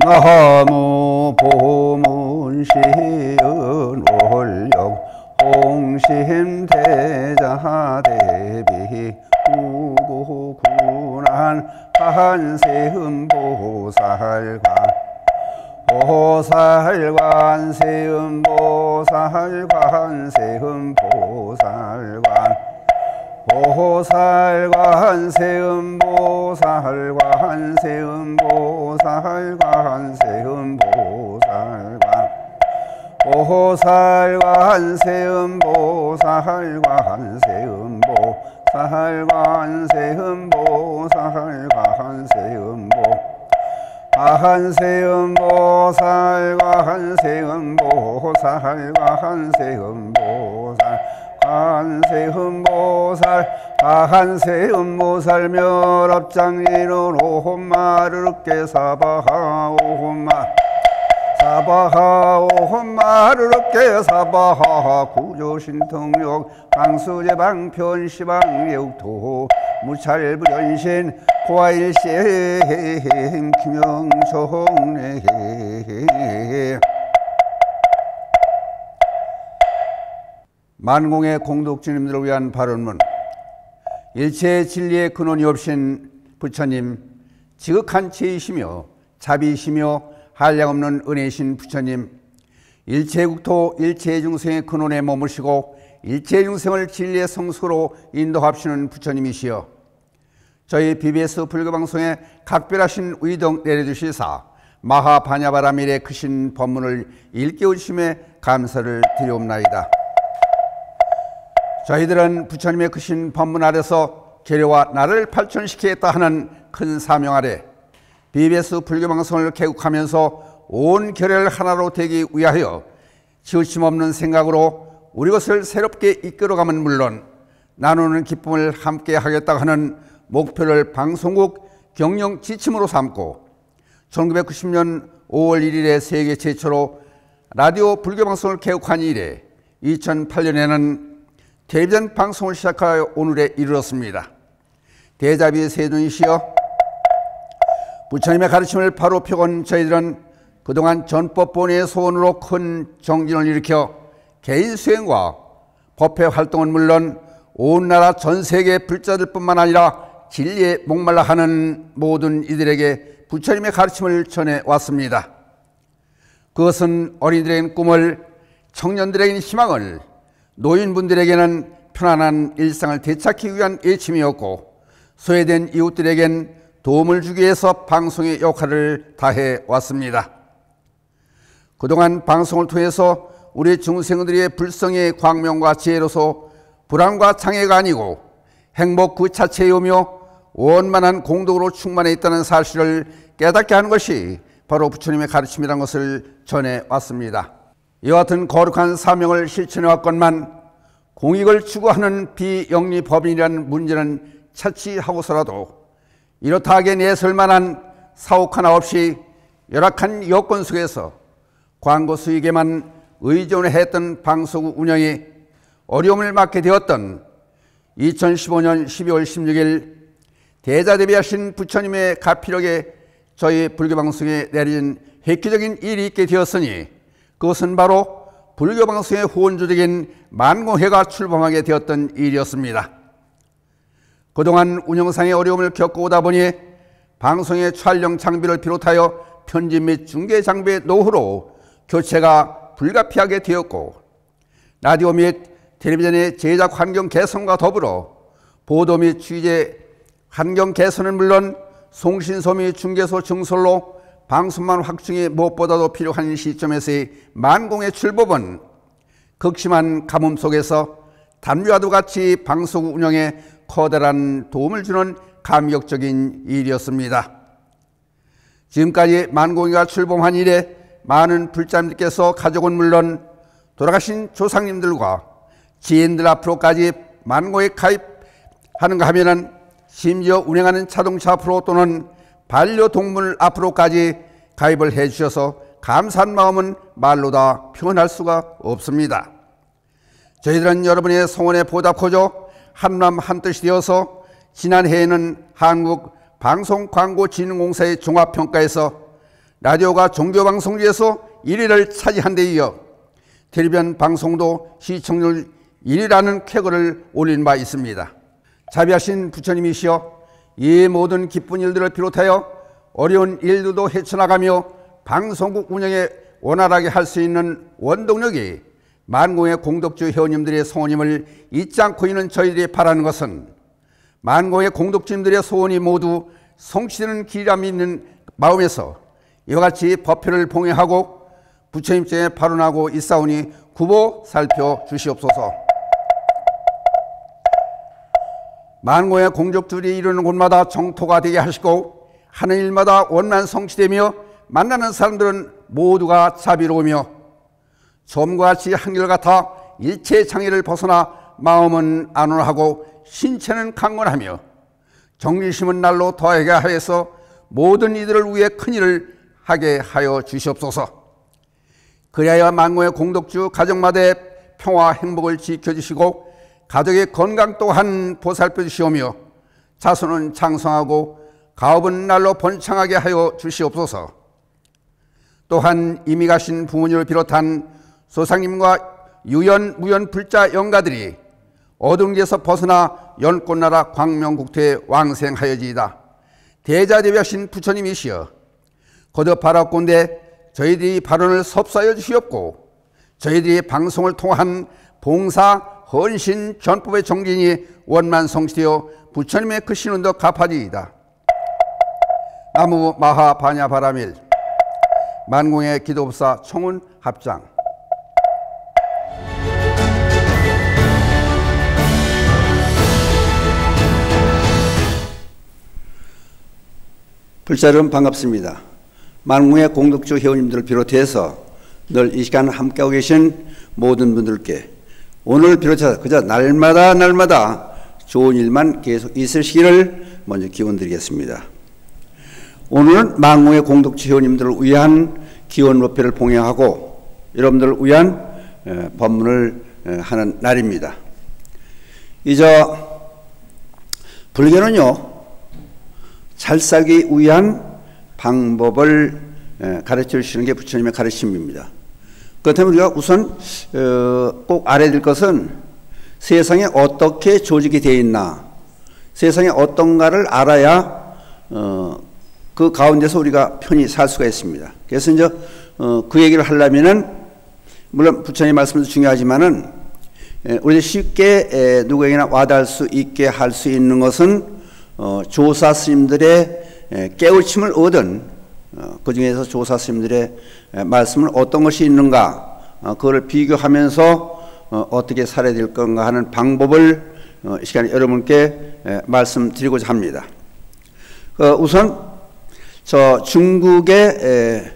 나무 보문시은 월령 홍심대자 대비 우고군한 한세음보살관 보살관 세음보살관 세음보살관 보살관 세음보살관 세음보살관 세음보살관 보살관 세음보살관 세음보살관 세음보살관 세음보 한세음보살관 세음보살관 세음보살 한세음보살 한세음보살 멸업장이로로 홈마르르께 사바하오홈마 사바하오홈마르르께 사바하 구조신통력 강수제방 편시방역도 무찰불연신 고아일심 김영총례 만공의 공덕주님들을 위한 발언문. 일체의 진리의 근원이 없신 부처님, 지극한 지혜이시며 자비이시며 한량없는 은혜이신 부처님, 일체의 국토 일체의 중생의 근원에 머무시고 일체의 중생을 진리의 성수로 인도합시는 부처님이시여 저희 BBS 불교방송에 각별하신 의덕 내려주시사 마하바냐바라밀의 크신 법문을 일깨우심에 감사를 드리옵나이다. 저희들은 부처님의 크신 법문 아래서 계려와 나를 발전시키겠다 하는 큰 사명 아래 BBS 불교방송을 개국하면서 온 결의를 하나로 되기 위하여 지우침 없는 생각으로 우리 것을 새롭게 이끌어가면 물론 나누는 기쁨을 함께 하겠다 하는 목표를 방송국 경영 지침으로 삼고 1990년 5월 1일에 세계 최초로 라디오 불교방송을 개국한 이래 2008년에는 텔레비전 방송을 시작하여 오늘에 이르렀습니다. 대자비의 세존이시여 부처님의 가르침을 바로 펴건 저희들은 그동안 전법본의 소원으로 큰 정진을 일으켜 개인 수행과 법회 활동은 물론 온 나라 전 세계 불자들뿐만 아니라 진리에 목말라 하는 모든 이들에게 부처님의 가르침을 전해왔습니다. 그것은 어린이들에게는 꿈을, 청년들에게는 희망을, 노인분들에게는 편안한 일상을 되찾기 위한 애침이었고 소외된 이웃들에겐 도움을 주기 위해서 방송의 역할을 다해 왔습니다. 그동안 방송을 통해서 우리 중생들의 불성의 광명과 지혜로서 불안과 장애가 아니고 행복 그 자체이며 원만한 공덕으로 충만해 있다는 사실을 깨닫게 하는 것이 바로 부처님의 가르침이라는 것을 전해왔습니다. 이와 같은 거룩한 사명을 실천해 왔건만 공익을 추구하는 비영리법인이라는 문제는 차치하고서라도 이렇다 하기에 내설만한 사옥 하나 없이 열악한 여건 속에서 광고 수익에만 의존했던 방송국 운영이 어려움을 맞게 되었던 2015년 12월 16일 대자대비하신 부처님의 가피력에 저희 불교방송에 내려진 획기적인 일이 있게 되었으니 그것은 바로 불교방송의 후원주적인 만공회가 출범하게 되었던 일이었습니다. 그동안 운영상의 어려움을 겪어오다 보니 방송의 촬영 장비를 비롯하여 편집 및 중계 장비의 노후로 교체가 불가피하게 되었고 라디오 및 텔레비전의 제작 환경 개선과 더불어 보도 및 취재 환경 개선은 물론 송신소 및 중개소 증설로 방송만 확충이 무엇보다도 필요한 시점에서의 만공의 출범은 극심한 가뭄 속에서 단위와도 같이 방송국 운영에 커다란 도움을 주는 감격적인 일이었습니다. 지금까지 만공회가 출범한 이래 많은 불자님들께서 가족은 물론 돌아가신 조상님들과 지인들 앞으로까지 만공회에 가입하는가 하면은 심지어 운행하는 자동차 앞으로 또는 반려동물 앞으로까지 가입을 해 주셔서 감사한 마음은 말로 다 표현할 수가 없습니다. 저희들은 여러분의 성원에 보답하죠 한마음 한뜻이 되어서 지난해에는 한국방송광고진흥공사의 종합평가에서 라디오가 종교방송주에서 1위를 차지한 데 이어 텔레비전 방송도 시청률 1위라는 쾌거를 올린 바 있습니다. 자비하신 부처님이시여 이 모든 기쁜 일들을 비롯하여 어려운 일들도 헤쳐나가며 방송국 운영에 원활하게 할 수 있는 원동력이 만공의 공덕주 회원님들의 소원임을 잊지 않고 있는 저희들이 바라는 것은 만공의 공덕주님들의 소원이 모두 성취되는 길이라 믿는 마음에서 이와 같이 법회를 봉행하고 부처님께 발언하고 있사오니 구보 살펴주시옵소서. 만공의 공덕주들이 이르는 곳마다 정토가 되게 하시고 하는 일마다 원만 성취되며 만나는 사람들은 모두가 자비로우며 처음과 같이 한결같아 일체 장애를 벗어나 마음은 안온하고 신체는 강건하며 정리심은 날로 더하게 하여서 모든 이들을 위해 큰일을 하게 하여 주시옵소서. 그리하여 만공의 공덕주 가정마다의 평화 행복을 지켜주시고 가족의 건강 또한 보살펴 주시오며 자손은 장성하고 가업은 날로 번창하게 하여 주시옵소서. 또한 이미 가신 부모님을 비롯한 소상님과 유연 무연 불자 영가들이 어두운 길에서 벗어나 연꽃나라 광명국토에 왕생하여지이다. 대자대비하신 부처님이시여 거듭 바라건대 저희들이 발언을 섭사하여 주시옵고 저희들이 방송을 통한 봉사 헌신 전법의 정진이 원만 성취되어 부처님의 그 신운도 갚아지이다. 나무 마하 바냐 바라밀 만공의 기도법사 청운 합장. 불자 여러분 반갑습니다. 만공의 공덕주 회원님들을 비롯해서 늘 이 시간 함께하고 계신 모든 분들께 오늘 비롯해서 그저 날마다 좋은 일만 계속 있으시기를 먼저 기원드리겠습니다. 오늘은 만공의 공덕주 회원님들을 위한 기원 법회를 봉행하고 여러분들을 위한 법문을 하는 날입니다. 불교는요 잘 살기 위한 방법을 가르쳐 주시는 게 부처님의 가르침입니다. 그렇다면 우리가 우선 꼭 알아야 될 것은 세상에 어떻게 조직이 되어 있나, 세상에 어떤가를 알아야 그 가운데서 우리가 편히 살 수가 있습니다. 그래서 이제 그 얘기를 하려면은 물론 부처님 말씀도 중요하지만은 우리 쉽게 누구에게나 와닿을 수 있게 할 수 있는 것은 조사 스님들의 깨우침을 얻은 그 중에서 조사 스님들의 말씀은 어떤 것이 있는가, 그거를 비교하면서 어떻게 살아야 될 건가 하는 방법을 이 시간에 여러분께 말씀드리고자 합니다. 우선 저 중국의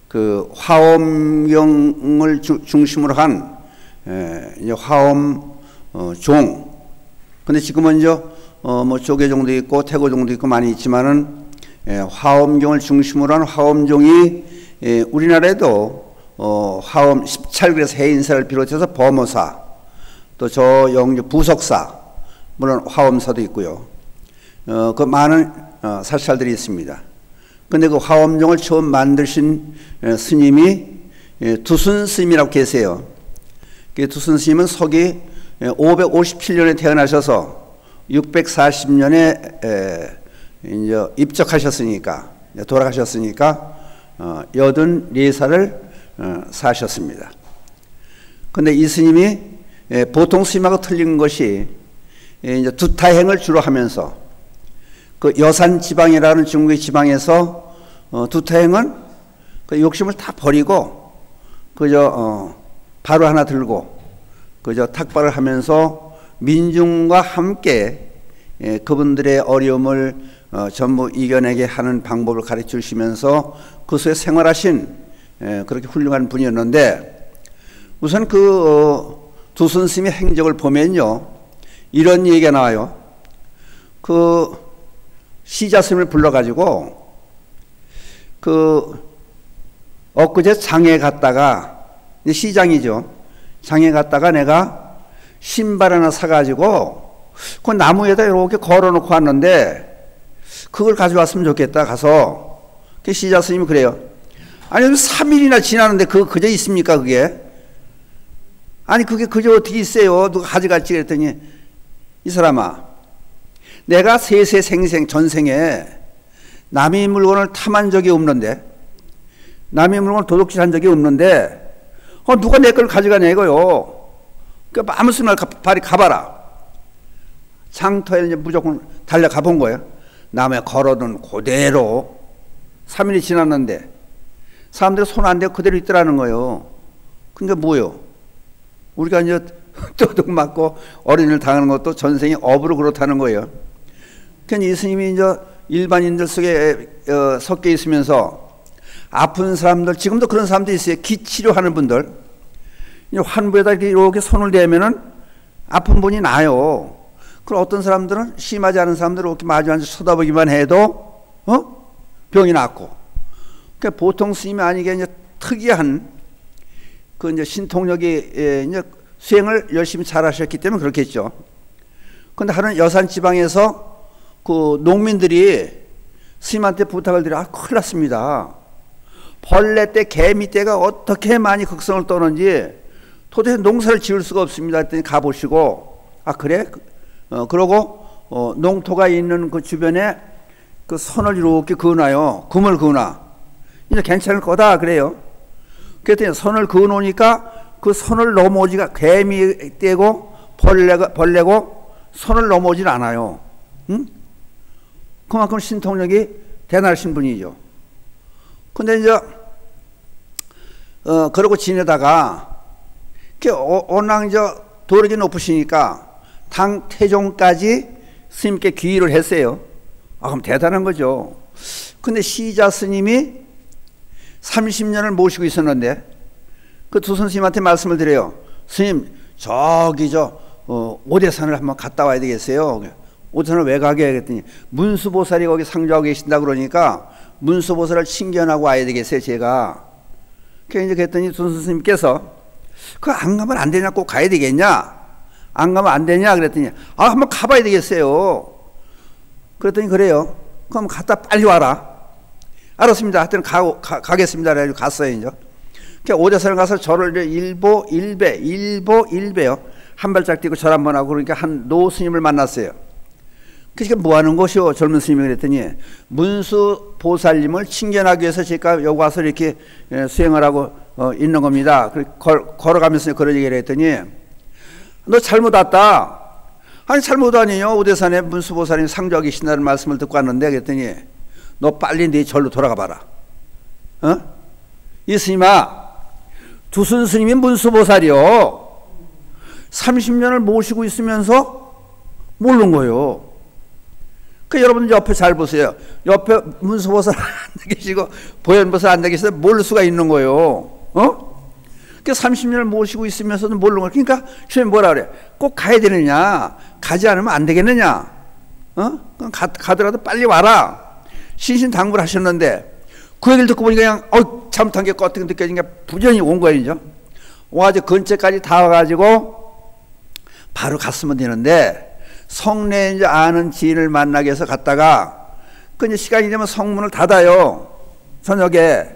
그 화엄경을 중심으로 한 화엄 종. 근데 지금은 이제 뭐 조계종도 있고 태고종도 있고 많이 있지만은 화엄경을 중심으로 한 화엄종이 우리나라에도 화엄 17그래서 해인사를 비롯해서 범어사, 또 저 영주 부석사, 물론 화엄사도 있고요. 그 많은 사찰들이 있습니다. 근데 그 화엄종을 처음 만드신 스님이 두순 스님이라고 계세요. 그 두순 스님은 서기 557년에 태어나셔서 640년에 이제 입적하셨으니까, 돌아가셨으니까 84살을 사셨습니다. 근데 이 스님이 보통 스님하고 틀린 것이 이제 두타행을 주로 하면서 그 여산 지방이라는 중국의 지방에서 두타행은 그 욕심을 다 버리고 그저 바로 하나 들고 그저 탁발을 하면서 민중과 함께 그분들의 어려움을 전부 이겨내게 하는 방법을 가르쳐 주시면서 그 속에 생활하신 그렇게 훌륭한 분이었는데, 우선 그 두순 스님의 행적을 보면요 이런 얘기가 나와요. 그 시자 스님을 불러가지고 그 엊그제 장에 갔다가, 시장이죠, 장에 갔다가 내가 신발 하나 사가지고 그 나무에다 이렇게 걸어놓고 왔는데 그걸 가져왔으면 좋겠다. 가서 그 시자 스님이 그래요. 아니 3일이나 지나는데 그저 있습니까 그게? 아니 그게 그저 어떻게 있어요? 누가 가져갈지 그랬더니 이 사람아 내가 세세생생 전생에 남의 물건을 탐한 적이 없는데 남의 물건을 도둑질한 적이 없는데 누가 내 걸 가져가냐 이거요. 그러니까 아무 순간 발이 가봐라. 장터에 이제 무조건 달려가 본 거예요. 남의 걸어둔 그대로 3일이 지났는데 사람들이 손 안 대고 그대로 있더라는 거예요. 그러니까 뭐요? 우리가 이제 도둑 맞고 어린이를 당하는 것도 전생에 업으로 그렇다는 거예요. 그러니까 이 스님이 이제 일반인들 속에 섞여 있으면서 아픈 사람들, 지금도 그런 사람도 있어요. 기치료하는 분들. 환부에다 이렇게 손을 대면은 아픈 분이 나요. 그럼 어떤 사람들은 심하지 않은 사람들은 이렇게 마주 앉아 쳐다보기만 해도 병이 낫고. 그러니까 보통 스님이 아니게 이제 특이한 그 이제 신통력이 이제 수행을 열심히 잘하셨기 때문에 그렇겠죠. 그런데 하는 여산 지방에서 그 농민들이 스님한테 부탁을 드려 큰일 났습니다. 벌레 때, 개미 때가 어떻게 많이 극성을 떠는지 도대체 농사를 지을 수가 없습니다. 했더니 가보시고 그래? 그러고 농토가 있는 그 주변에 그 선을 이렇게 그어놔요. 금을 그어놔. 이제 괜찮을 거다 그래요. 그랬더니 선을 그어놓으니까 그 선을 넘어오지가 개미 떼고 벌레고 선을 넘어오질 않아요. 응? 그만큼 신통력이 대단하신 분이죠. 근데 이제 그러고 지내다가 워낙 이제 도력이 높으시니까 당 태종까지 스님께 귀의를 했어요. 그럼 대단한 거죠. 근데 시자 스님이 30년을 모시고 있었는데 그 두 선생님한테 말씀을 드려요. 스님 저기 오대산을 한번 갔다 와야 되겠어요. 오대산을 왜 가게 했더니 문수보살이 거기 상주하고 계신다 그러니까 문수보살을 친견하고 와야 되겠어요 제가. 그래서 이제 그랬더니 두 선생님께서 그 안 가면 안 되냐, 꼭 가야 되겠냐, 안 가면 안 되냐 그랬더니 한번 가봐야 되겠어요. 그랬더니 그래요. 그럼 갔다 빨리 와라. 알았습니다. 하여튼 가겠습니다. 그래가지고 갔어요 이제. 오대산을 가서 절을 일배요. 한 발짝 뛰고 절 한번 하고 그러니까 한 노 스님을 만났어요. 그러니까 뭐 하는 것이오? 젊은 스님이 그랬더니 문수 보살님을 친견하기 위해서 제가 여기 와서 이렇게 수행을 하고 있는 겁니다. 걸어가면서 그런 얘기를 했더니 너 잘못 왔다. 아니 잘못 아니에요. 오대산에 문수 보살님 상주하고 계신다는 말씀을 듣고 왔는데 그랬더니 너 빨리 네 절로 돌아가 봐라. 이 스님아, 두순 스님이 문수 보살이요. 30년을 모시고 있으면서 모르는 거예요. 여러분 옆에 잘 보세요. 옆에 문수보살 안 계시고 보현보살 안 계시다 모를 수가 있는 거예요. 30년을 모시고 있으면서도 모르는 거예요. 그러니까 주님 뭐라 그래? 꼭 가야 되느냐? 가지 않으면 안 되겠느냐? 가더라도 빨리 와라. 신신당부를 하셨는데 그 얘기를 듣고 보니까 그냥 잘못한 게 껐다고 느껴지니까 부전히 온 거예요. 이제 와가지고 근처까지 다 와가지고 바로 갔으면 되는데 성내에 이제 아는 지인을 만나기 위해서 갔다가 이제 시간이 되면 성문을 닫아요. 저녁에.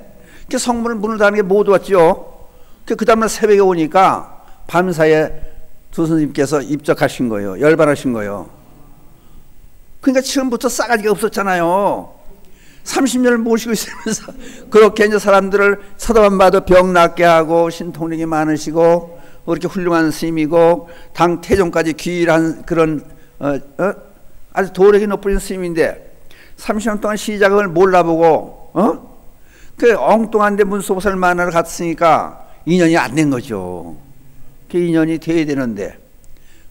성문을 문을 닫는 게 못 왔죠. 그 다음날 새벽에 오니까 밤사이에 두 선생님께서 입적하신 거예요. 열반하신 거예요. 그러니까 지금부터 싸가지가 없었잖아요. 30년을 모시고 있으면서 그렇게 이제 사람들을 쳐다만 봐도 병 낫게 하고 신통력이 많으시고 그렇게 훌륭한 스님이고 당 태종까지 귀일한 그런 아주 도력이 높은 스님인데 30년 동안 시작을 몰라보고 그 엉뚱한데 문수보살 만나러 갔으니까 인연이 안 된 거죠. 그 인연이 돼야 되는데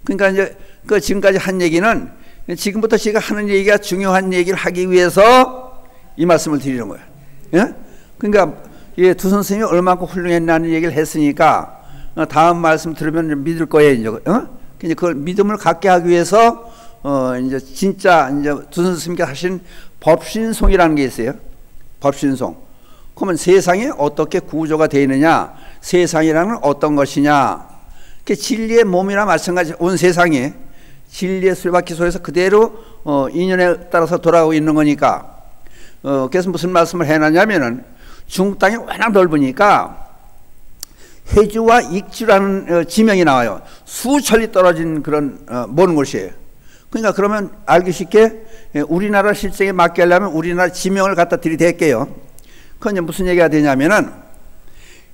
그러니까 이제 그 지금까지 한 얘기는 지금부터 제가 하는 얘기가 중요한 얘기를 하기 위해서 이 말씀을 드리는 거예요. 예? 그러니까 두 선생님이 얼마나 훌륭했나는 얘기를 했으니까 다음 말씀 들으면 믿을 거예요. 이제 이제 그걸 믿음을 갖게 하기 위해서 이제 진짜 이제 두 선생님께서 하신 법신송이라는 게 있어요. 법신송. 그러면 세상에 어떻게 구조가 되어 있느냐, 세상이라는 어떤 것이냐. 그 진리의 몸이나 마찬가지. 온 세상이 진리의 수레바퀴 속에서 그대로 인연에 따라서 돌아가고 있는 거니까. 그래서 무슨 말씀을 해놨냐면은 중국 땅이 워낙 넓으니까 해주와 익주라는 지명이 나와요. 수천리 떨어진 그런 먼 곳이에요. 그러니까 그러면 알기 쉽게 우리나라 실정에 맞게 하려면 우리나라 지명을 갖다 들이댈게요. 그건 이제 무슨 얘기가 되냐면은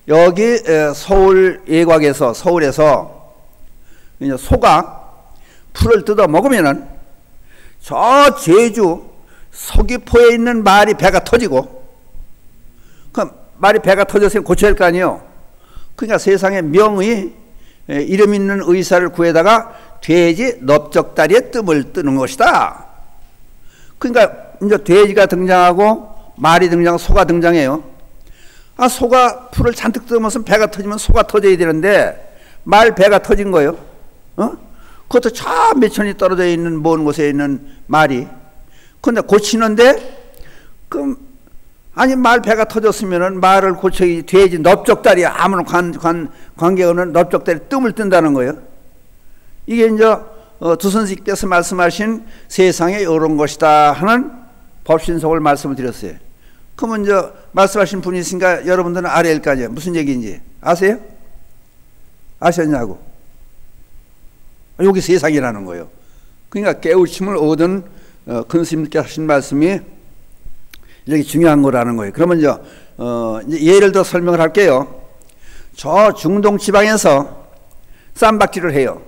여기 서울 예곽에서 서울에서 이제 소가 풀을 뜯어 먹으면은 저 제주 서귀포에 있는 말이 배가 터지고, 그럼 말이 배가 터졌으면 고쳐야 할 거 아니에요. 그러니까 세상에 명의 이름 있는 의사를 구해다가 돼지 넓적다리에 뜸을 뜨는 것이다. 그러니까 이제 돼지가 등장하고 말이 등장하고 소가 등장해요. 아, 소가 풀을 잔뜩 뜯으면서 배가 터지면 소가 터져야 되는데 말 배가 터진 거예요. 그것도 저 몇천리 떨어져 있는 먼 곳에 있는 말이. 근데 고치는데 그럼 아니 말 배가 터졌으면은 말을 고쳐야지. 돼지 넓적다리 아무런 관계 없는 넓적다리 뜸을 뜬다는 거예요. 이게 이제 두 선생님께서 말씀하신 세상에 이런 것이다 하는 법신속을 말씀을 드렸어요. 그러면 이제 말씀하신 분이 있으니까 여러분들은 알아야 할 거 아니에요. 무슨 얘기인지 아세요? 아셨냐고. 여기 세상이라는 거예요. 그러니까 깨우침을 얻은 큰 스님께서 하신 말씀이 이렇게 중요한 거라는 거예요. 그러면 이제 예를 들어 설명을 할게요. 저 중동 지방에서 쌈박질을 해요.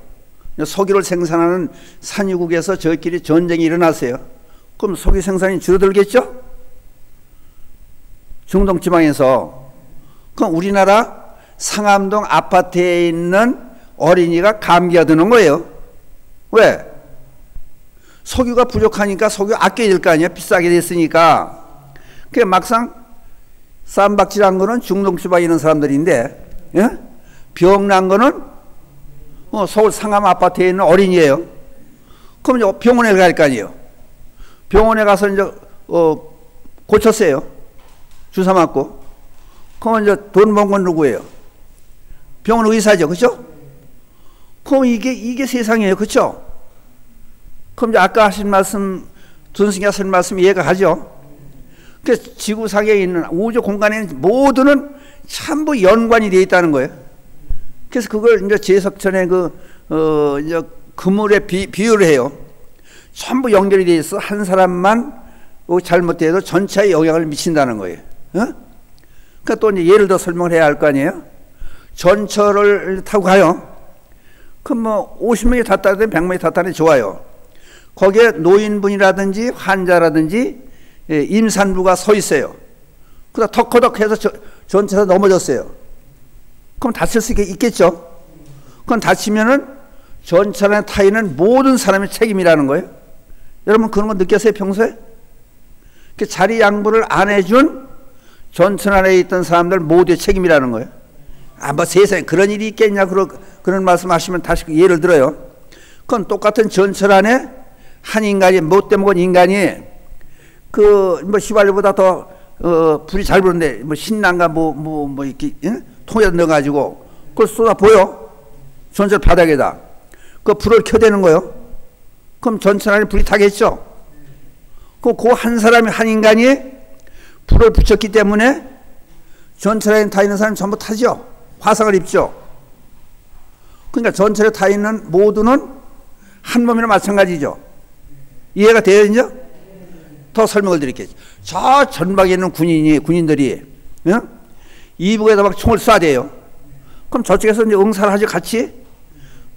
석유를 생산하는 산유국에서 저희끼리 전쟁이 일어났어요. 그럼 석유 생산이 줄어들겠죠? 중동 지방에서. 그럼 우리나라 상암동 아파트에 있는 어린이가 감기가 드는 거예요. 왜? 석유가 부족하니까 석유 아껴야 될 거 아니에요. 비싸게 됐으니까. 그게 막상 쌈박질한 거는 중동 지방에 있는 사람들인데, 예? 병난 거는 서울 상암 아파트에 있는 어린이에요. 그럼 이제 병원에 갈 거 아니에요. 병원에 가서 이제 고쳤어요. 주사 맞고. 그럼 이제 돈 번 건 누구예요? 병원 의사죠, 그렇죠? 그럼 이게 세상이에요, 그렇죠? 그럼 이제 아까 하신 말씀, 준승이 하신 말씀 이해가 가죠? 그 지구상에 있는 우주 공간에 있는 모두는 전부 연관이 되어 있다는 거예요. 그래서 그걸 이제 제석천의 이제 그물에 비유를 해요. 전부 연결이 되어 있어. 한 사람만 잘못돼도 전체에 영향을 미친다는 거예요. 그러니까 또 이제 예를 들어 설명을 해야 할 거 아니에요. 전철을 타고 가요. 그럼 뭐 50명이 탔다든 100명이 탔다는 좋아요. 거기에 노인분이라든지 환자라든지 임산부가 서 있어요. 그러다 턱커덕해서 전체에서 넘어졌어요. 그럼 다칠 수 있겠죠? 그건 다치면은 전철 안에 타 있는 모든 사람의 책임이라는 거예요. 여러분 그런 거 느꼈어요, 평소에? 자리 양보를 안 해준 전철 안에 있던 사람들 모두의 책임이라는 거예요. 아, 뭐 세상에 그런 일이 있겠냐, 그런 말씀 하시면 다시 예를 들어요. 그건 똑같은 전철 안에 한 인간이, 못돼 먹은 인간이 뭐 휘발유보다 더 불이 잘 부는데 뭐 신난가 뭐 이렇게 통에다 넣어가지고 그걸 쏟아 보여. 전철 바닥에다. 그 불을 켜대는 거예요. 그럼 전철 안에 불이 타겠죠? 그 한 사람이, 한 인간이 불을 붙였기 때문에 전철 안에 타 있는 사람이 전부 타죠. 화상을 입죠. 그러니까 전철에 타 있는 모두는 한 몸이나 마찬가지죠. 이해가 돼요, 이제? 더 설명을 드릴게요. 저 전방에 있는 군인들이 이북에다 막 총을 쏴대요. 그럼 저쪽에서 이제 응사를 하죠, 같이?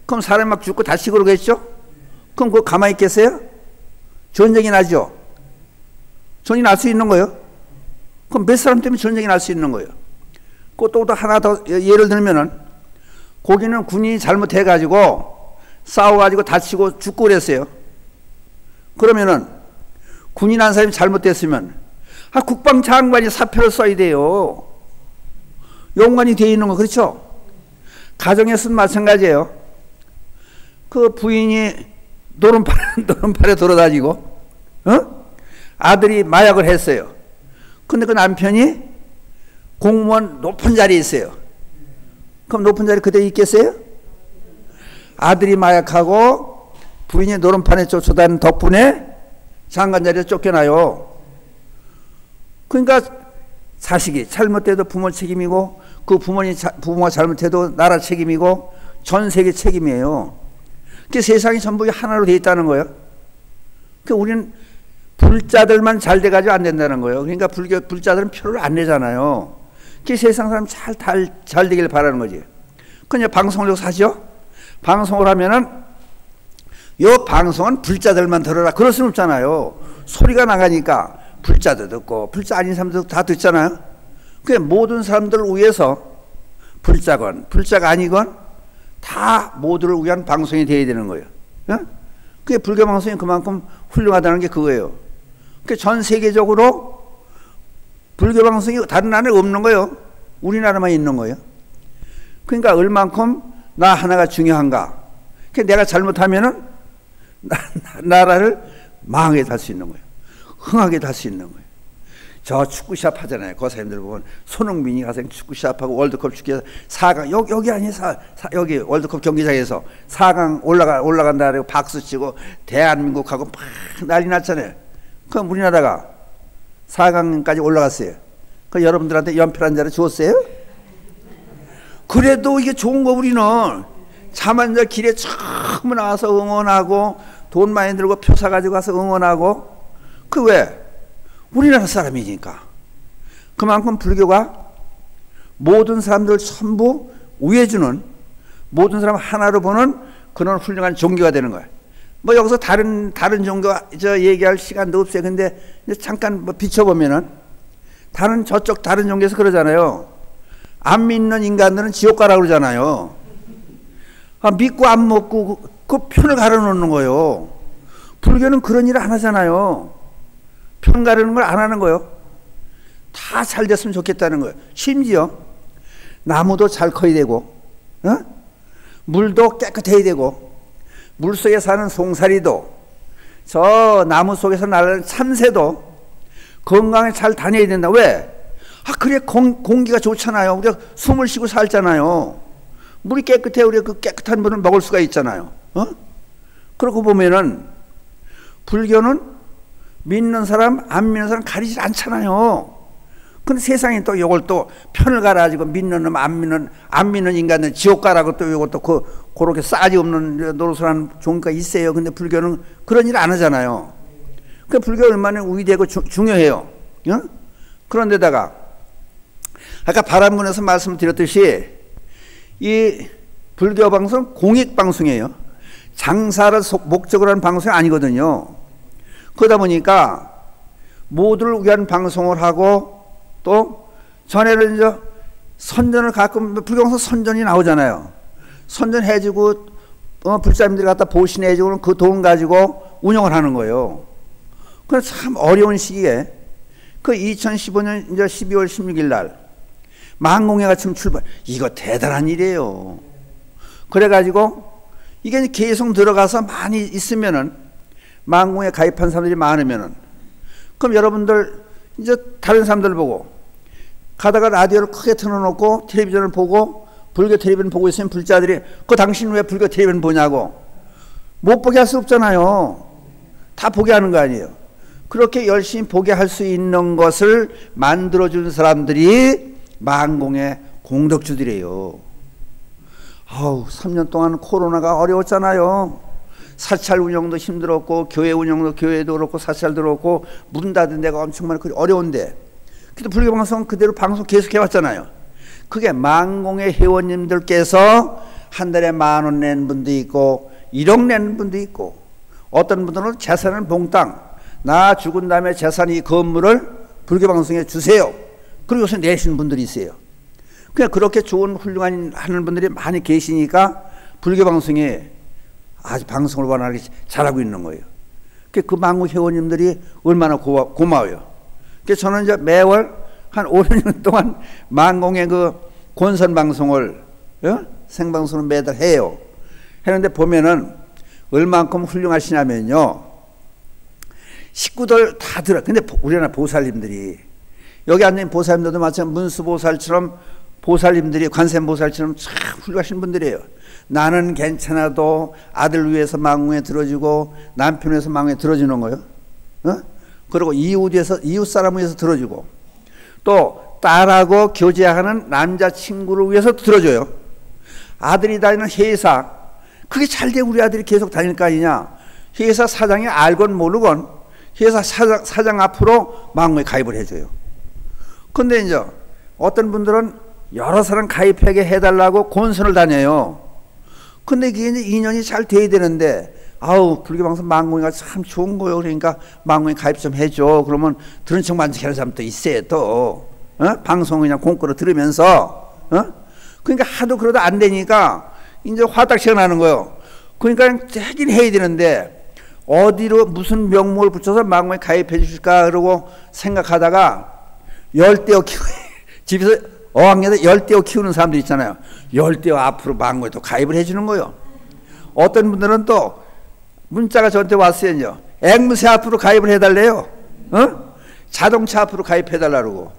그럼 사람이 막 죽고 다치고 그러겠죠? 그럼 그거 가만히 있겠어요? 전쟁이 나죠? 전쟁이 날 수 있는 거예요. 그럼 몇 사람 때문에 전쟁이 날 수 있는 거예요. 또 하나 더 예를 들면은, 거기는 군인이 잘못해가지고 싸워가지고 다치고 죽고 그랬어요. 그러면은 군인 한 사람이 잘못됐으면 국방장관이 사표를 써야 돼요. 연관이 되어 있는 거, 그렇죠? 가정에서는 마찬가지예요. 그 부인이 노름팔에 돌아다니고 아들이 마약을 했어요. 근데 그 남편이 공무원 높은 자리에 있어요. 그럼 높은 자리 그대로 있겠어요? 아들이 마약하고 부인이 노름판에 쫓아다니는 덕분에 장관 자리에 쫓겨나요. 그러니까 자식이 잘못돼도 부모 책임이고 그 부모가 잘못해도 나라 책임이고 전 세계 책임이에요. 그 세상이 전부 하나로 되어 있다는 거예요. 그 우리는 불자들만 잘 돼가지고 안 된다는 거예요. 그러니까 불자들은 표를 안 내잖아요. 그 세상 사람 잘 되길 바라는 거지. 그냥 방송을 여기서 하죠. 방송을 하면은 요 방송은 불자들만 들어라 그럴 수는 없잖아요. 소리가 나가니까 불자도 듣고 불자 아닌 사람도 다 듣잖아요. 그 모든 사람들을 위해서 불자건 불자가 아니건 다 모두를 위한 방송이 되어야 되는 거예요. 그게 불교 방송이 그만큼 훌륭하다는 게 그거예요. 그 전 세계적으로 불교 방송이 다른 나라에 없는 거예요. 우리나라만 있는 거예요. 그러니까 얼만큼 나 하나가 중요한가. 내가 잘못하면은 나라를 망하게 할 수 있는 거예요. 흥하게 할 수 있는 거예요. 저 축구 시합 하잖아요. 거사님들 보면 손흥민이 가서 축구 시합하고 월드컵 축구에서 4강 여기 아니에요. 여기 월드컵 경기장에서 4강 올라간다 그러고 박수 치고 대한민국하고 막 난리 났잖아요. 그럼 우리나라가 4강까지 올라갔어요. 그 여러분들한테 연필 한 자루 줬어요? 그래도 이게 좋은 거 우리는 자만자 길에 처음 나와서 응원하고 돈 많이 들고 표 사가지고 가서 응원하고 그 왜? 우리나라 사람이니까. 그만큼 불교가 모든 사람들 전부 우애주는 모든 사람 하나로 보는 그런 훌륭한 종교가 되는 거예요. 뭐 여기서 다른 종교 얘기할 시간도 없어요. 근데 잠깐 뭐 비춰보면은 저쪽 다른 종교에서 그러잖아요. 안 믿는 인간들은 지옥 가라고 그러잖아요. 믿고 안 먹고 그 편을 가려놓는 거예요. 불교는 그런 일을 안 하잖아요. 편 가르는 걸 안 하는 거예요. 다 잘 됐으면 좋겠다는 거예요. 심지어 나무도 잘 커야 되고 물도 깨끗해야 되고 물속에 사는 송사리도 저 나무 속에서 나는 참새도 건강에 잘 다녀야 된다. 왜? 그래 공기가 좋잖아요. 우리가 숨을 쉬고 살잖아요. 물이 깨끗해. 우리가 그 깨끗한 물을 먹을 수가 있잖아요. 그러고 보면은 불교는 믿는 사람 안 믿는 사람 가리지 않잖아요. 근데 세상에 또 이걸 또 편을 갈아가지고 믿는 놈 안 믿는 인간은 지옥 가라고 또 이것도 그렇게 싸지 없는 노릇을 하는 종교가 있어요. 근데 불교는 그런 일 안 하잖아요. 그 불교 얼마나 위대하고 중요해요. 그런데다가 아까 바람문에서 말씀드렸듯이 이 불교 방송 공익 방송이에요. 장사를 목적으로 하는 방송이 아니거든요. 그러다 보니까 모두를 위한 방송을 하고 또 전에는 이제 선전을 가끔 불교방송 선전이 나오잖아요. 선전해주고 불사님들이 갖다 보신해주고 그 돈 가지고 운영을 하는 거예요. 그래서 참 어려운 시기에 그 2015년 이제 12월 16일 날 만공회가 지금 출발. 이거 대단한 일이에요. 그래가지고 이게 계속 들어가서 많이 있으면은 만공회 가입한 사람들이 많으면은 그럼 여러분들 이제 다른 사람들 보고 가다가 라디오를 크게 틀어놓고 텔레비전을 보고 불교 텔레비전 보고 있으면 불자들이 당신 왜 불교 텔레비전 보냐고 못 보게 할 수 없잖아요. 다 보게 하는 거 아니에요. 그렇게 열심히 보게 할 수 있는 것을 만들어준 사람들이 만공의 공덕주들이에요. 3년 동안 코로나가 어려웠잖아요. 사찰 운영도 힘들었고 교회 운영도 교회도 그렇고 사찰도 그렇고 문 닫은 데가 엄청 많고 어려운데 그래도 불교방송 그대로 방송 계속 해왔잖아요. 그게 만공의 회원님들께서 한 달에 10,000원 내는 분도 있고 1억 내는 분도 있고 어떤 분들은 재산을 몽땅 나 죽은 다음에 재산이 건물을 불교방송에 주세요. 그리고 요새 내시는 분들이 있어요. 그냥 그렇게 좋은 훌륭한 하는 분들이 많이 계시니까 불교방송에 아주 방송을 원활하게 잘하고 있는 거예요. 그 만공 회원님들이 얼마나 고마워요. 그래서 저는 이제 매월 한 5, 6년 동안 만공의 그 권선 방송을 생방송을 매달 해요. 했는데 보면은 얼만큼 훌륭하시냐면요. 식구들 다 들어. 근데 우리나라 보살님들이 여기 앉은 보살님들도 마찬가지로 문수보살처럼 보살님들이 관세음보살처럼 참 훌륭하신 분들이에요. 나는 괜찮아도 아들 위해서 망공에 들어주고 남편 위해서 망공에 들어주는 거예요. 그리고 이웃 사람 위해서 들어주고 또 딸하고 교제하는 남자친구를 위해서 들어줘요. 아들이 다니는 회사, 그게 잘 돼 우리 아들이 계속 다닐 거 아니냐. 회사 사장이 알건 모르건 회사 사장 앞으로 망고에 가입을 해줘요. 근데 이제 어떤 분들은 여러 사람 가입하게 해달라고 권선을 다녀요. 근데 그게 이제 인연이 잘 돼야 되는데, 아우, 불교방송 망공이가 참 좋은 거요. 그러니까 망공이 가입 좀 해줘. 그러면 들은 척 만족하는 사람 또 있어요, 또. 방송 그냥 공짜로 들으면서. 그러니까 하도 그러다 안 되니까 이제 화딱지가 나는 거예요. 그러니까 하긴 해야 되는데, 어디로 무슨 명목을 붙여서 망공에 가입해 주실까 그러고 생각하다가 열대어 키우고, 집에서 어학년에 열대어 키우는 사람들 있잖아요. 열대어 앞으로 망고에 또 가입을 해주는 거예요. 어떤 분들은 또 문자가 저한테 왔어요. 앵무새 앞으로 가입을 해달래요. 자동차 앞으로 가입해달라고.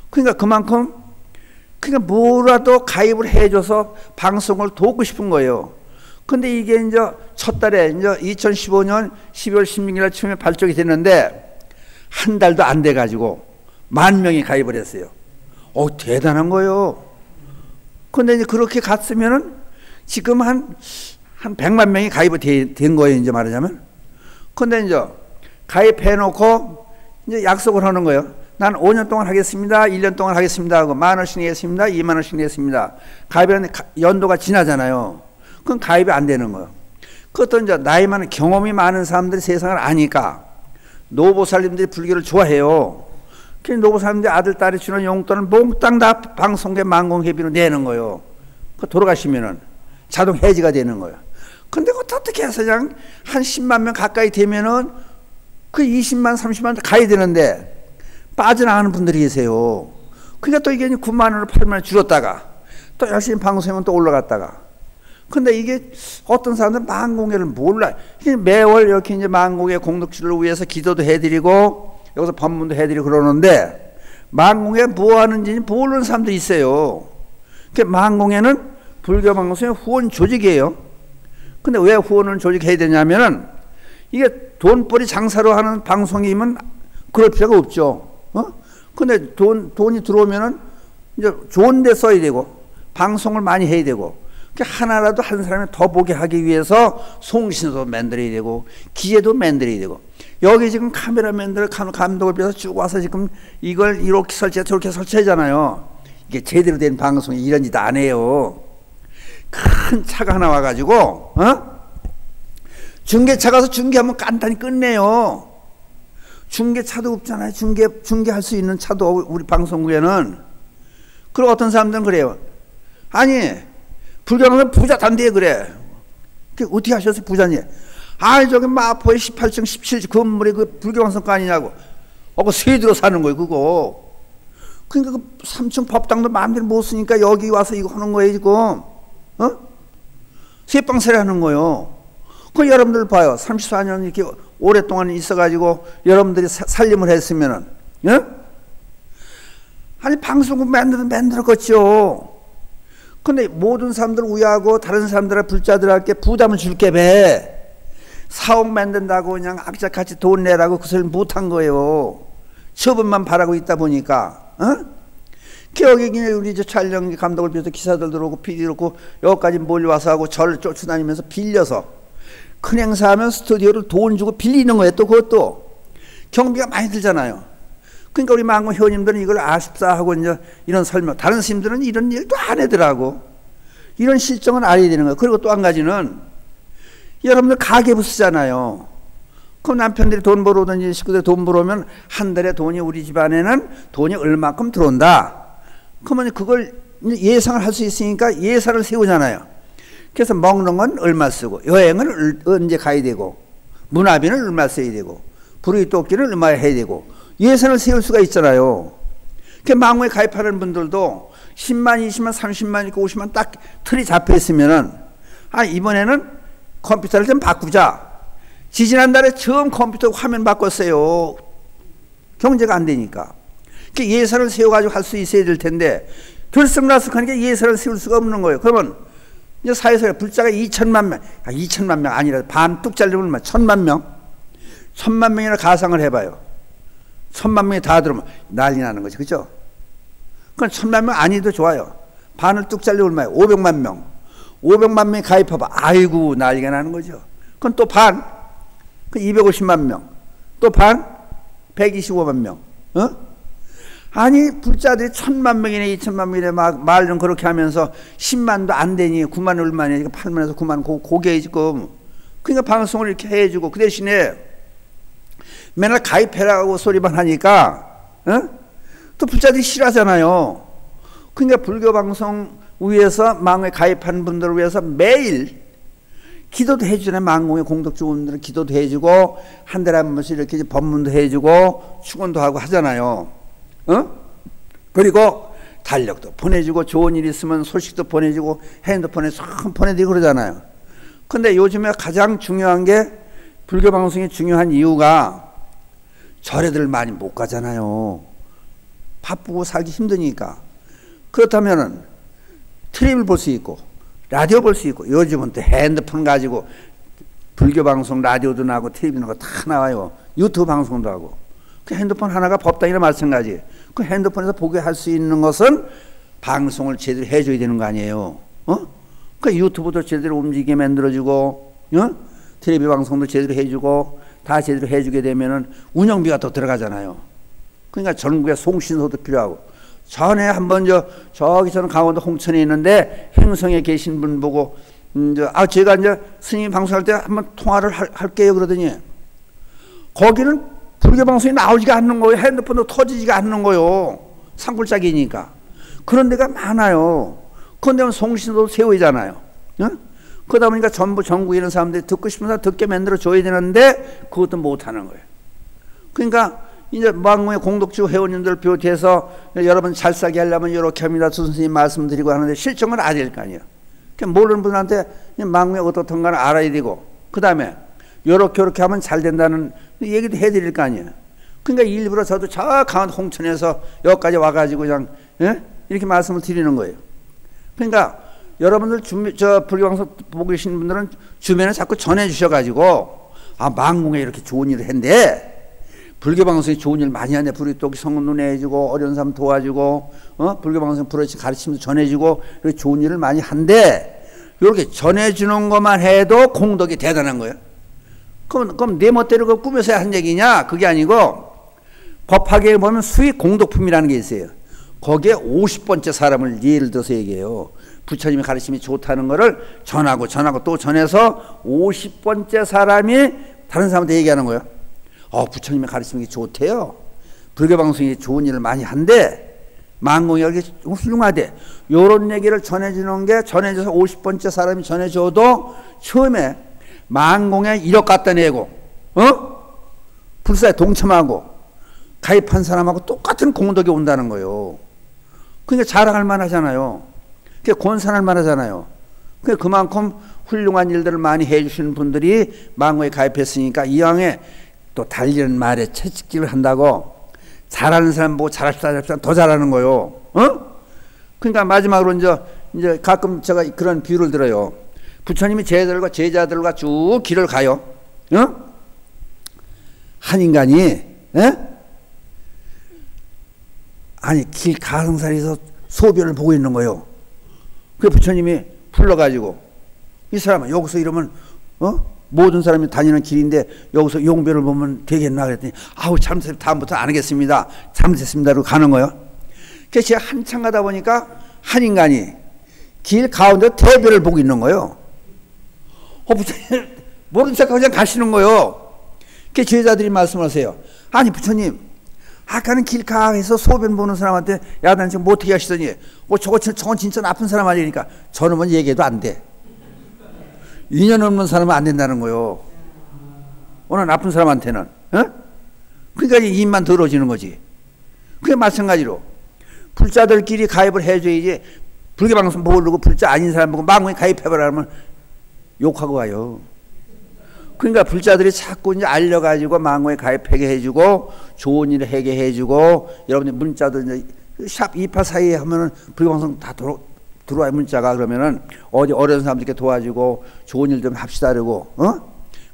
그러니까 그만큼 그러니까 뭐라도 가입을 해줘서 방송을 돕고 싶은 거예요. 근데 이게 이제 첫 달에 이제 2015년 12월 16일 날 처음에 발족이 됐는데 한 달도 안 돼가지고 10,000명이 가입을 했어요. 대단한 거예요. 근데 이제 그렇게 갔으면은 지금 한 100만 명이 가입이 된 거예요, 이제 말하자면. 근데 이제 가입해놓고 이제 약속을 하는 거예요. 난 5년 동안 하겠습니다. 1년 동안 하겠습니다. 하고 10,000원씩 내겠습니다. 20,000원씩 내겠습니다. 가입하는 연도가 지나잖아요. 그럼 가입이 안 되는 거예요. 그것도 이제 나이 많은 경험이 많은 사람들이 세상을 아니까 노보살님들이 불교를 좋아해요. 노보사님들 아들, 딸이 주는 용돈을 몽땅 다 방송계 망공회비로 내는 거예요. 그 돌아가시면은 자동 해지가 되는 거예요. 근데 그것도 어떻게 해서 그냥 한 10만 명 가까이 되면은 그 20만, 30만 가야 되는데 빠져나가는 분들이 계세요. 그러니까 또 이게 9만 원을 8만 원 줄었다가 또 열심히 방송하면 또 올라갔다가. 근데 이게 어떤 사람들은 망공회를 몰라요. 매월 이렇게 이제 망공회 공덕주를 위해서 기도도 해드리고 여기서 법문도 해드리고 그러는데 망공회 뭐 하는지 모르는 사람들이 있어요. 망공회는 불교 방송의 후원 조직이에요. 근데 왜 후원을 조직해야 되냐면은 이게 돈벌이 장사로 하는 방송이면 그럴 필요가 없죠. 근데 돈이 들어오면은 이제 좋은 데 써야 되고 방송을 많이 해야 되고 하나라도 한 사람이 더 보게 하기 위해서 송신도 만들어야 되고 기계도 만들어야 되고 여기 지금 카메라맨들 감독을 비해서 쭉 와서 지금 이걸 이렇게 설치해 저렇게 설치하잖아요. 이게 제대로 된 방송이 이런 짓 안 해요. 큰 차가 하나 와가지고 중계차 가서 중계하면 간단히 끝내요. 중계차도 없잖아요. 중계할 수 있는 차도 우리 방송국에는. 그리고 어떤 사람들은 그래요. 아니 불교는 부자 단대에 그래. 어떻게 하셨어요 부자니? 저기 마포에 18층 17층 건물이 그 불교방송가 아니냐고. 그 세대로 사는 거예요 그거. 그러니까 그 3층 법당도 마음대로 못 쓰니까 여기 와서 이거 하는 거예요 지금. 세방세례 하는 거예요. 그 여러분들 봐요. 34년 이렇게 오랫동안 있어가지고 여러분들이 살림을 했으면은, 아니 방송국 만들었겠죠. 근데 모든 사람들 우야하고 다른 사람들의 불자들한테 부담을 줄게 배. 사옥 만든다고 그냥 악착같이 돈 내라고 그 소리를 못한 거예요. 처분만 바라고 있다 보니까. 여기 우리 촬영 감독을 비해서 기사들 들어오고 PD 들어오고 여기까지 몰려와서 하고 저를 쫓아다니면서 빌려서 큰 행사하면 스튜디오를 돈 주고 빌리는 거예요. 또 그것도 경비가 많이 들잖아요. 그러니까 우리 망고 회원님들은 이걸 아쉽다 하고 이제 이런 설명, 다른 스님들은 이런 일도 안 하더라고. 이런 실정은 알아야 되는 거예요. 그리고 또 한 가지는 여러분들 가계부 쓰잖아요. 그럼 남편들이 돈 벌어오든지 식구들이 돈 벌어오면 한 달에 돈이 우리 집안에는 돈이 얼마큼 들어온다. 그러면 그걸 예상을 할 수 있으니까 예산을 세우잖아요. 그래서 먹는 건 얼마 쓰고 여행은 언제 가야 되고 문화비는 얼마 써야 되고 불의 돕기는 얼마 해야 되고 예산을 세울 수가 있잖아요. 망고에 가입하는 분들도 10만, 20만, 30만, 50만 딱 틀이 잡혀 있으면은 이번에는 컴퓨터를 좀 바꾸자. 지지난달에 처음 컴퓨터 화면 바꿨어요. 경제가 안 되니까. 예산을 세워가지고 할 수 있어야 될 텐데 들썩날썩하니까 예산을 세울 수가 없는 거예요. 그러면 이제 사회에서 불자가 2천만 명, 2천만 명 아니라 반 뚝 잘리면 1,000만 명? 1,000만 명이나 가상을 해봐요. 1,000만 명이 다 들어오면 난리 나는 거지. 그죠? 그건 1000만 명 아니도 좋아요. 반을 뚝 잘려 얼마예요? 500만 명. 500만 명이 가입해봐. 아이고 난리가 나는 거죠. 그건 또 반, 그 250만 명. 또 반, 125만 명. 어? 아니 불자들이 1000만 명이네 2000만 명이네 막 말은 그렇게 하면서 10만도 안 되니 9만 얼마냐 8만에서 9만 고개 지금. 그러니까 방송을 이렇게 해주고 그 대신에 맨날 가입해라고 소리만 하니까 어? 또 불자들이 싫어하잖아요. 그러니까 불교 방송 위해서 망에 가입한 분들을 위해서 매일 기도도 해주잖아요. 망공의 공덕주분들은 기도도 해주고 한 달에 한 번씩 이렇게 법문도 해주고 축원도 하고 하잖아요. 어? 그리고 달력도 보내주고 좋은 일 있으면 소식도 보내주고 핸드폰에 쏙 보내드리고 그러잖아요. 근데 요즘에 가장 중요한 게 불교 방송이 중요한 이유가 절에들 많이 못 가잖아요. 바쁘고 살기 힘드니까. 그렇다면은 TV를 볼 수 있고 라디오 볼 수 있고 요즘은 또 핸드폰 가지고 불교 방송 라디오도 나고 TV도 나고 다 나와요. 유튜브 방송도 하고. 그 핸드폰 하나가 법당이나 마찬가지. 그 핸드폰에서 보게 할 수 있는 것은 방송을 제대로 해줘야 되는 거 아니에요. 어? 그 유튜브도 제대로 움직이게 만들어주고, 어? 텔레비 방송도 제대로 해주고, 다 제대로 해주게 되면은 운영비가 더 들어가잖아요. 그러니까 전국에 송신소도 필요하고. 전에 한번 저기 저는 강원도 홍천에 있는데 행성에 계신 분 보고, 제가 이제 스님이 방송할 때 한번 통화를 할게요 그러더니 거기는 불교 방송이 나오지가 않는 거예요. 핸드폰도 터지지가 않는 거예요. 산골짜기니까. 그런 데가 많아요. 그런데 송신도 세우잖아요. 어? 그러다 보니까 전부 전국에 있는 사람들이 듣고 싶은 사람 듣게 만들어 줘야 되는데 그것도 못 하는 거예요. 그러니까 이제 망공의 공덕주 회원님들 비롯해서 여러분 잘 살게 하려면 이렇게 합니다. 선생님 말씀드리고 하는데 실정은 알아야 될 거 아니에요. 그러니까 모르는 분한테 망공이 어떻던가는 알아야 되고 그 다음에 요렇게 하면 잘 된다는 얘기도 해드릴 거 아니에요. 그러니까 일부러 저도 저 강원도 홍천에서 여기까지 와가지고 그냥 이렇게 말씀을 드리는 거예요. 그러니까 여러분들 저 불교방송 보고 계신 분들은 주변에 자꾸 전해주셔가지고 망공에 이렇게 좋은 일을 했는데 불교방송이 좋은 일 많이 하네. 불교독 성은 눈해주고 어려운 사람 도와주고 불교방송 불어치 가르치면서 전해주고 이렇게 좋은 일을 많이 한데 이렇게 전해주는 것만 해도 공덕이 대단한 거예요. 그럼 내 멋대로 그 꾸며서 한 얘기냐? 그게 아니고 법화계에 보면 수익 공덕품이라는 게 있어요. 거기에 50번째 사람을 예를 들어서 얘기해요. 부처님의 가르침이 좋다는 거를 전하고 또 전해서 50번째 사람이 다른 사람한테 얘기하는 거예요. 부처님의 가르침이 좋대요. 불교방송이 좋은 일을 많이 한대. 망공이 이렇게 훌륭하대. 요런 얘기를 전해주는 게 전해줘서 50번째 사람이 전해줘도 처음에 망공에 1억 갖다 내고 불사에 동참하고 가입한 사람하고 똑같은 공덕이 온다는 거예요. 그러니까 자랑할 만하잖아요. 그러니까 권산할 만하잖아요. 그러니까 그만큼 훌륭한 일들을 많이 해주시는 분들이 망공에 가입했으니까 이왕에 또 달리는 말에 채찍질을 한다고 잘하는 사람 보고 잘합시다 더 잘하는 거예요. 그러니까 마지막으로 이제 가끔 제가 그런 비유를 들어요. 부처님이 제자들과 쭉 길을 가요. 한 인간이 아니 길 가흥사리에서 소변을 보고 있는 거예요. 그 부처님이 불러가지고 이 사람은 여기서 이러면 모든 사람이 다니는 길인데 여기서 용변을 보면 되겠나 그랬더니 잘못했습니다. 다음부터 안 하겠습니다. 잘못했습니다. 그러고 가는 거예요. 그래서 제가 한참 가다 보니까 한 인간이 길 가운데 대변을 보고 있는 거예요. 부처님 모른 척하고 그냥 가시는 거예요. 그 제자들이 말씀하세요. 아니 부처님 아까는 길가에서 소변 보는 사람한테 야단치 못하게 하시더니 저건 진짜 나쁜 사람 아니니까 저놈은 얘기해도 안 돼. 인연 없는 사람은 안 된다는 거예요. 오늘 나쁜 사람한테는. 그러니까 입만 더러워지는 거지. 그게 마찬가지로 불자들끼리 가입을 해줘야지. 불교방송 모르고 불자 아닌 사람 보고 망공에 가입해봐라 하면 욕하고 가요. 그러니까 불자들이 자꾸 이제 알려가지고 망공에 가입하게 해주고 좋은 일을 하게 해주고 여러분들 문자도 이제 샵 2842 하면은 불교방송 다 들어와요. 문자가. 그러면은 어디 어려운 사람들께 도와주고 좋은 일 좀 합시다 그러고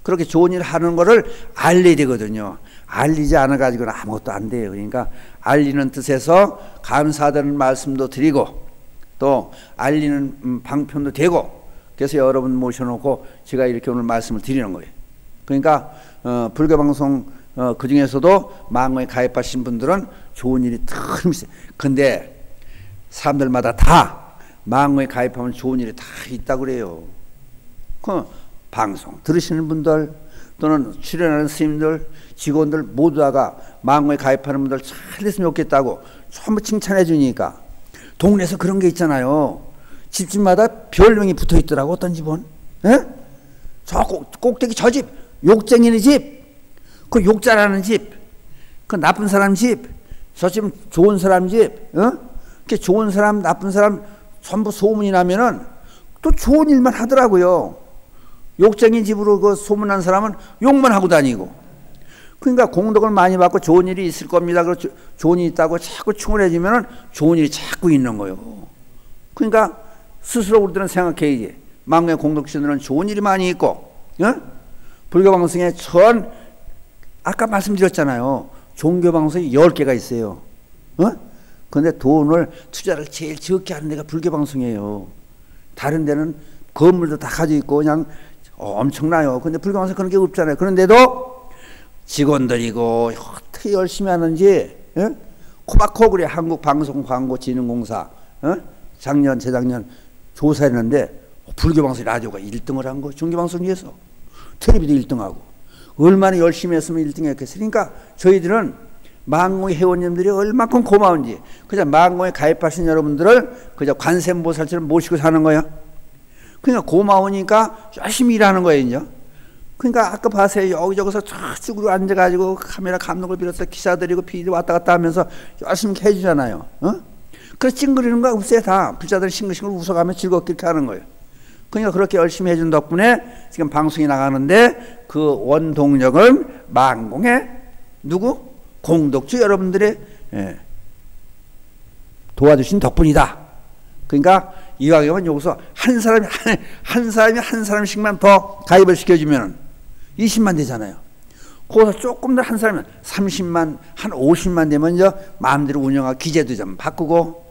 그렇게 좋은 일 하는 거를 알려야 되거든요. 알리지 않아 가지고는 아무것도 안 돼요. 그러니까 알리는 뜻에서 감사하다는 말씀도 드리고 또 알리는 방편도 되고, 그래서 여러분 모셔놓고 제가 이렇게 오늘 말씀을 드리는 거예요. 그러니까 불교 방송 그 중에서도 망고에 가입하신 분들은 좋은 일이 참 있어요. 근데 사람들마다 다 망고에 가입하면 좋은 일이 다 있다고 그래요. 그 방송 들으시는 분들 또는 출연하는 스님들, 직원들 모두 다가 망고에 가입하는 분들 잘 됐으면 좋겠다고 전부 칭찬해 주니까, 동네에서 그런 게 있잖아요. 집집마다 별명이 붙어 있더라고. 어떤 집은 저 꼭대기 저 집 욕쟁이네 집, 그 욕잘하는 집, 그 나쁜 사람 집, 저 집은 좋은 사람 집, 이렇게 좋은 사람 나쁜 사람 전부 소문이 나면은 또 좋은 일만 하더라고요. 욕쟁이 집으로 그 소문난 사람은 욕만 하고 다니고. 그러니까 공덕을 많이 받고 좋은 일이 있을 겁니다. 그렇죠. 좋은 일이 있다고 자꾸 충원해지면은 좋은 일이 자꾸 있는 거예요. 그러니까 스스로 우리들은 생각해야지. 망고의 공덕신들은 좋은 일이 많이 있고, 불교 방송에 아까 말씀드렸잖아요. 종교 방송이 10개가 있어요. 근데 돈을 투자를 제일 적게 하는 데가 불교 방송이에요. 다른 데는 건물도 다 가지고 있고 그냥 엄청나요. 근데 불교 방송 그런 게 없잖아요. 그런데도 직원들이고 어떻게 열심히 하는지 코바코 그래. 한국방송광고진흥공사 작년 재작년 조사했는데 불교 방송 라디오가 1등을 한 거. 종교 방송 위해서 텔레비도 1등하고 얼마나 열심히 했으면 1등 했겠어요. 그러니까 저희들은 망고의 회원님들이 얼마큼 고마운지 그냥 망고에 가입하신 여러분들을 그저 관세음보살처럼 모시고 사는 거예요. 그러니까 고마우니까 열심히 일하는 거예요. 이제. 그러니까 아까 봐세요. 여기저기서 쭉으로 앉아가지고 카메라 감독을 비롯해서 기사들이고 PD들 왔다 갔다 하면서 열심히 해주잖아요. 그래서 찡그리는 거 없어요. 다 부자들 싱글싱글 웃어가며 즐겁게 이렇게 하는 거예요. 그러니까 그렇게 열심히 해준 덕분에 지금 방송이 나가는데 그 원동력은 망공의 누구? 공덕주 여러분들의 도와주신 덕분이다. 그러니까 이왕이면 여기서 한 사람이 한 사람씩만 더 가입을 시켜주면 20만 되잖아요. 거기서 조금 더 한 사람은 30만, 한 50만 되면 이제 마음대로 운영하고 기재도 좀 바꾸고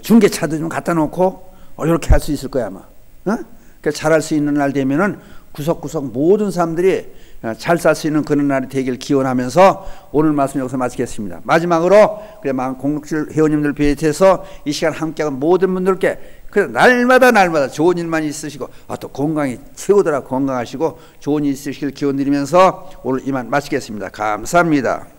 중개차도 좀 갖다 놓고 이렇게 할 수 있을 거야 아마. 그러니까 잘할 수 있는 날 되면은 구석구석 모든 사람들이 잘 살 수 있는 그런 날이 되길 기원하면서 오늘 말씀 여기서 마치겠습니다. 마지막으로 공덕실 회원님들 비롯해서 이 시간 함께한 모든 분들께 날마다 좋은 일만 있으시고 또 건강이 최고더라. 건강하시고 좋은 일 있으시길 기원드리면서 오늘 이만 마치겠습니다. 감사합니다.